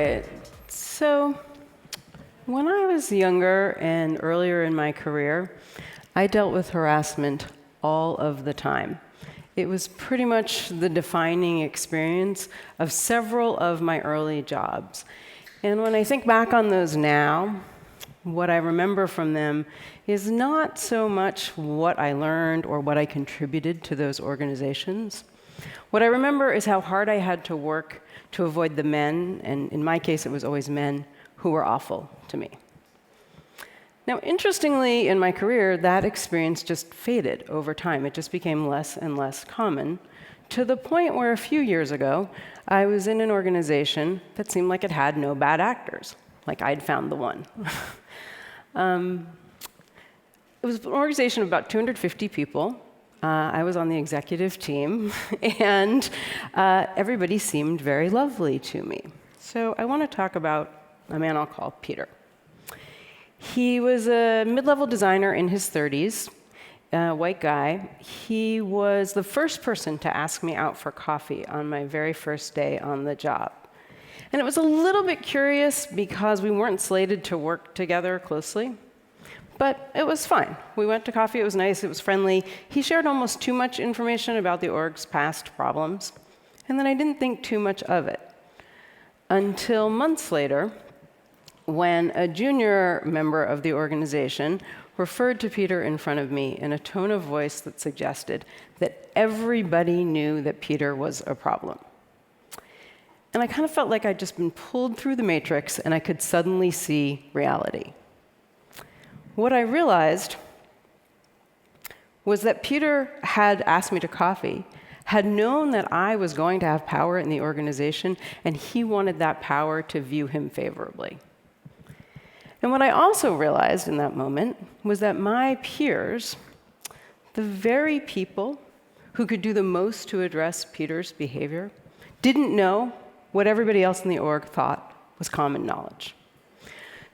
right. So when I was younger and earlier in my career, I dealt with harassment all of the time. It was pretty much the defining experience of several of my early jobs. And when I think back on those now, what I remember from them is not so much what I learned or what I contributed to those organizations. What I remember is how hard I had to work to avoid the men, and in my case it was always men, who were awful to me. Now, interestingly, in my career, that experience just faded over time. It just became less and less common, to the point where a few years ago, I was in an organization that seemed like it had no bad actors, like I'd found the one. It was an organization of about 250 people. I was on the executive team, and everybody seemed very lovely to me. So I want to talk about a man I'll call Peter. He was a mid-level designer in his 30s, a white guy. He was the first person to ask me out for coffee on my very first day on the job. And it was a little bit curious because we weren't slated to work together closely. But it was fine. We went to coffee, it was nice, it was friendly. He shared almost too much information about the org's past problems, and then I didn't think too much of it. Until months later, when a junior member of the organization referred to Peter in front of me in a tone of voice that suggested that everybody knew that Peter was a problem. And I kind of felt like I'd just been pulled through the matrix and I could suddenly see reality. What I realized was that Peter had asked me to coffee, had known that I was going to have power in the organization, and he wanted that power to view him favorably. And what I also realized in that moment was that my peers, the very people who could do the most to address Peter's behavior, didn't know what everybody else in the org thought was common knowledge.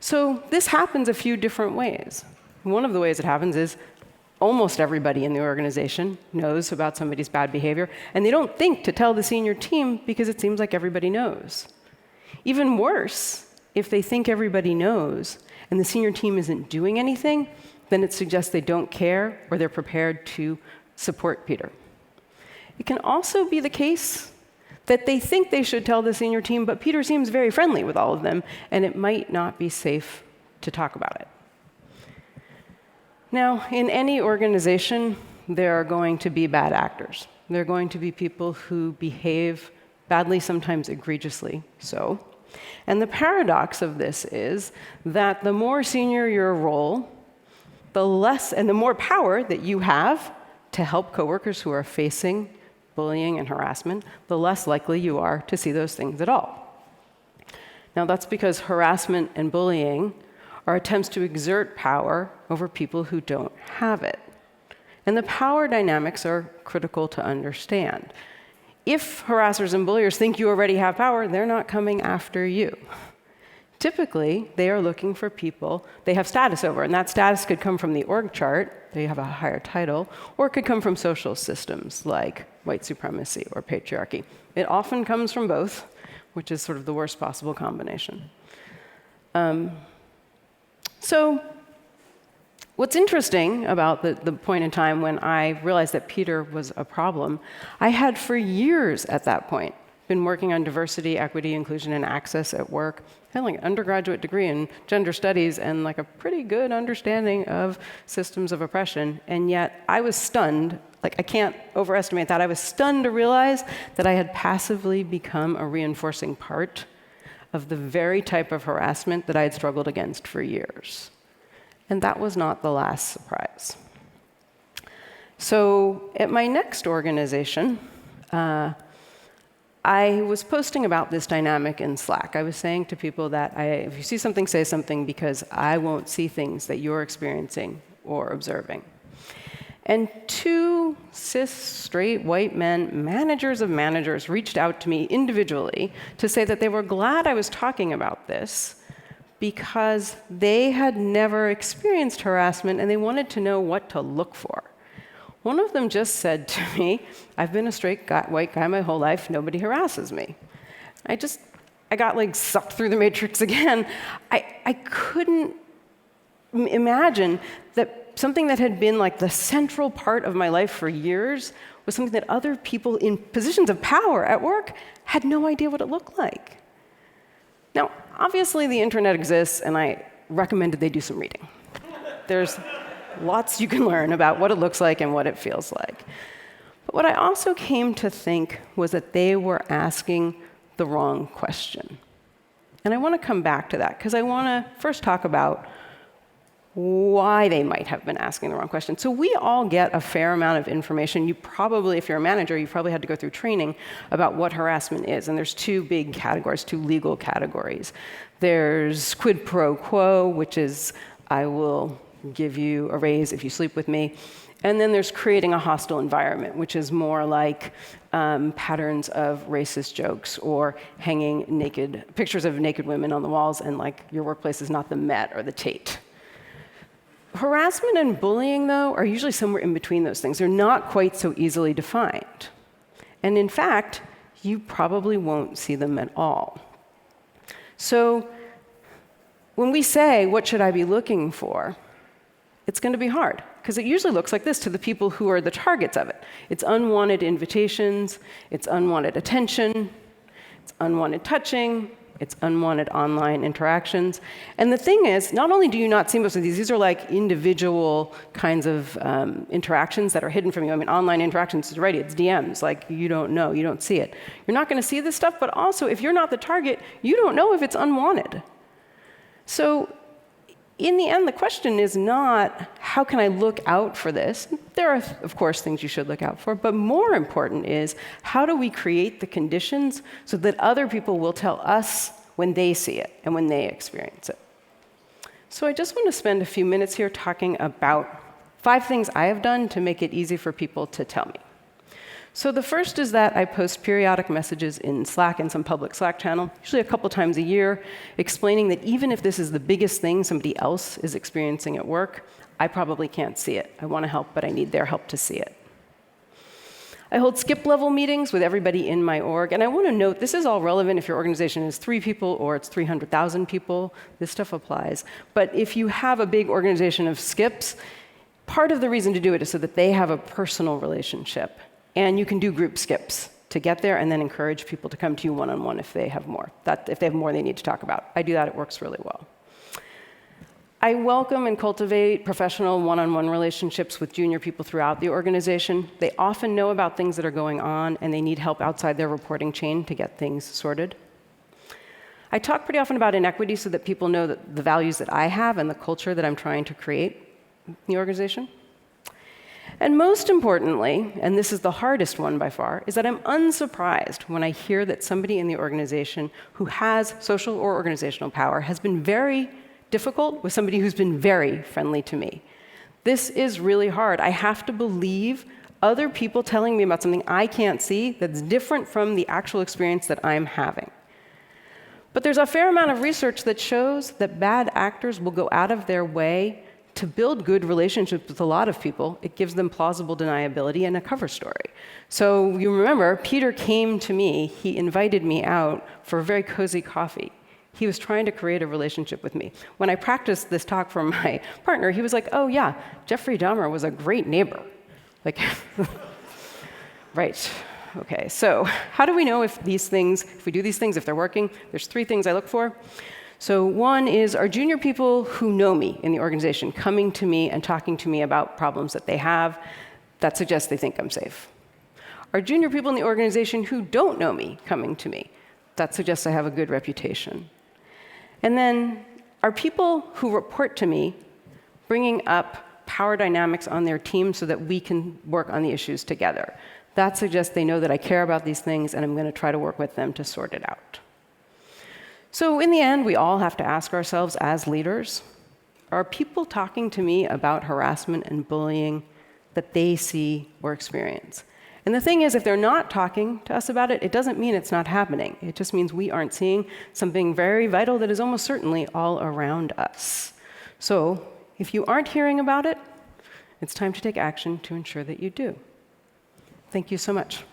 So this happens a few different ways. One of the ways it happens is almost everybody in the organization knows about somebody's bad behavior, and they don't think to tell the senior team because it seems like everybody knows. Even worse, if they think everybody knows and the senior team isn't doing anything, then it suggests they don't care or they're prepared to support Peter. It can also be the case that they think they should tell the senior team, but Peter seems very friendly with all of them, and it might not be safe to talk about it. Now, in any organization, there are going to be bad actors. There are going to be people who behave badly, sometimes egregiously so. And the paradox of this is that the more senior your role, the less and the more power that you have to help coworkers who are facing bullying and harassment, the less likely you are to see those things at all. Now, that's because harassment and bullying are attempts to exert power over people who don't have it. And the power dynamics are critical to understand. If harassers and bulliers think you already have power, they're not coming after you. Typically, they are looking for people they have status over, and that status could come from the org chart, they have a higher title, or it could come from social systems like white supremacy or patriarchy. It often comes from both, which is sort of the worst possible combination. So what's interesting about the point in time when I realized that Peter was a problem, I had for years at that point been working on diversity, equity, inclusion, and access at work. I had like an undergraduate degree in gender studies and like a pretty good understanding of systems of oppression, and yet I was stunned. Like, I can't overestimate that. I was stunned to realize that I had passively become a reinforcing part of the very type of harassment that I had struggled against for years. And that was not the last surprise. So at my next organization, I was posting about this dynamic in Slack. I was saying to people that if you see something, say something, because I won't see things that you're experiencing or observing. And two cis, straight, white men, managers of managers, reached out to me individually to say that they were glad I was talking about this because they had never experienced harassment and they wanted to know what to look for. One of them just said to me, I've been a straight white guy my whole life, nobody harasses me. I I got like sucked through the matrix again. I couldn't imagine that something that had been like the central part of my life for years was something that other people in positions of power at work had no idea what it looked like. Now, obviously the internet exists, and I recommended they do some reading. There's lots you can learn about what it looks like and what it feels like. But what I also came to think was that they were asking the wrong question. And I want to come back to that, because I want to first talk about why they might have been asking the wrong question. So we all get a fair amount of information. You probably, if you're a manager, you probably had to go through training about what harassment is. And there's two big categories, two legal categories. There's quid pro quo, which is I will give you a raise if you sleep with me. And then there's creating a hostile environment, which is more like patterns of racist jokes or hanging pictures of naked women on the walls, and like your workplace is not the Met or the Tate. Harassment and bullying, though, are usually somewhere in between those things. They're not quite so easily defined. And in fact, you probably won't see them at all. So when we say, what should I be looking for? It's going to be hard, because it usually looks like this to the people who are the targets of it. It's unwanted invitations, it's unwanted attention, it's unwanted touching, it's unwanted online interactions. And the thing is, not only do you not see most of these are like individual kinds of interactions that are hidden from you. I mean, online interactions is right, it's DMs, like you don't know, you don't see it. You're not going to see this stuff, but also if you're not the target, you don't know if it's unwanted. So in the end, the question is not, how can I look out for this? There are, of course, things you should look out for, but more important is, how do we create the conditions so that other people will tell us when they see it and when they experience it? So I just want to spend a few minutes here talking about 5 things I have done to make it easy for people to tell me. So the first is that I post periodic messages in Slack, in some public Slack channel, usually a couple times a year, explaining that even if this is the biggest thing somebody else is experiencing at work, I probably can't see it. I want to help, but I need their help to see it. I hold skip-level meetings with everybody in my org, and I want to note this is all relevant if your organization is 3 people or it's 300,000 people. This stuff applies. But if you have a big organization of skips, part of the reason to do it is so that they have a personal relationship. And you can do group skips to get there and then encourage people to come to you one-on-one if they have more. If they have more they need to talk about. I do that, it works really well. I welcome and cultivate professional one-on-one relationships with junior people throughout the organization. They often know about things that are going on, and they need help outside their reporting chain to get things sorted. I talk pretty often about inequity so that people know that the values that I have and the culture that I'm trying to create in the organization. And most importantly, and this is the hardest one by far, is that I'm unsurprised when I hear that somebody in the organization who has social or organizational power has been very difficult with somebody who's been very friendly to me. This is really hard. I have to believe other people telling me about something I can't see that's different from the actual experience that I'm having. But there's a fair amount of research that shows that bad actors will go out of their way to build good relationships with a lot of people. It gives them plausible deniability and a cover story. So you remember, Peter came to me, he invited me out for a very cozy coffee. He was trying to create a relationship with me. When I practiced this talk for my partner, he was like, oh yeah, Jeffrey Dahmer was a great neighbor. Like, right, okay. So how do we know if we do these things, if they're working? There's 3 things I look for. So one is, are junior people who know me in the organization coming to me and talking to me about problems that they have? That suggests they think I'm safe. Are junior people in the organization who don't know me coming to me? That suggests I have a good reputation. And then, are people who report to me bringing up power dynamics on their team so that we can work on the issues together? That suggests they know that I care about these things, and I'm going to try to work with them to sort it out. So in the end, we all have to ask ourselves as leaders, are people talking to me about harassment and bullying that they see or experience? And the thing is, if they're not talking to us about it, it doesn't mean it's not happening. It just means we aren't seeing something very vital that is almost certainly all around us. So if you aren't hearing about it, it's time to take action to ensure that you do. Thank you so much.